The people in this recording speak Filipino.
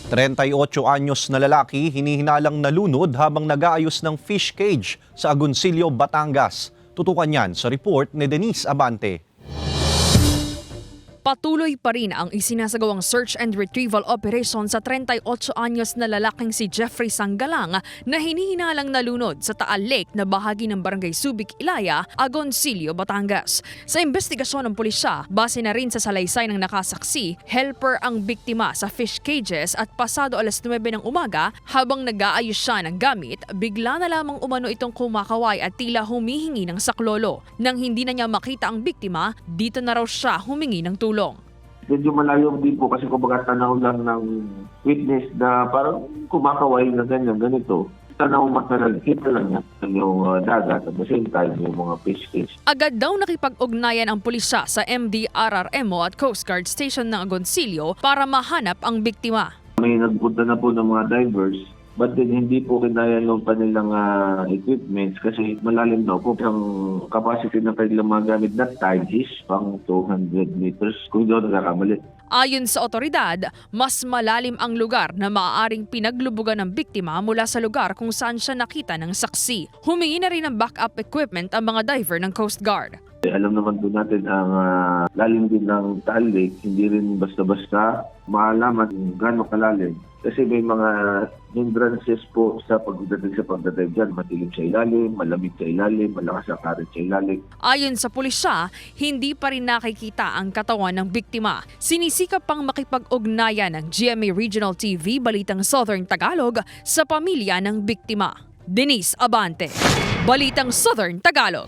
38 anyos na lalaki hinihinalang nalunod habang nag-aayos ng fish cage sa Agoncillo, Batangas. Tutukan yan sa report ni Denise Abante. Patuloy pa rin ang isinasagawang search and retrieval operation sa 38 anyos na lalaking si Jeffrey Sanggalang na hinihinalang nalunod sa Taal Lake na bahagi ng Barangay Subic, Ilaya, Agoncillo, Batangas. Sa investigasyon ng pulisya, base na rin sa salaysay ng nakasaksi, helper ang biktima sa fish cages at pasado alas 9 ng umaga habang nag-aayos siya ng gamit, bigla na lamang umano itong kumakaway at tila humihingi ng saklolo. Nang hindi na niya makita ang biktima, dito na raw siya humingi ng tulong. Medyo malayo din po kasi kumbaga tanaw lang ng witness na parang kumakaway na ganito. Tanaw matagal, kita lang niya yung dagat at the same time yung mga fish cage. Agad daw nakipag-ugnayan ang pulisya sa MDRRMO at Coast Guard Station ng Agoncillo para mahanap ang biktima. May nagpunta na po ng mga divers, but then hindi po kinaya ng kanilang equipments kasi malalim daw po. Ang capacity ng kanilang mga gamit that time is pang 200 meters kung doon nagkakamali. Ayon sa otoridad, mas malalim ang lugar na maaaring pinaglubugan ng biktima mula sa lugar kung saan siya nakita ng saksi. Humingi na rin ng backup equipment ang mga diver ng Coast Guard. Alam naman po natin ang lalim din ng Taal Lake, hindi rin basta-basta maalaman kung gaano kalalim. Kasi may mga hindrances po sa pagdating dyan. Matilim sa ilalim, malamig sa ilalim, malakas ang current sa ilalim. Ayon sa pulisya, hindi pa rin nakikita ang katawan ng biktima. Sinisikap pang makipag-ugnayan ng GMA Regional TV Balitang Southern Tagalog sa pamilya ng biktima. Denise Abante, Balitang Southern Tagalog.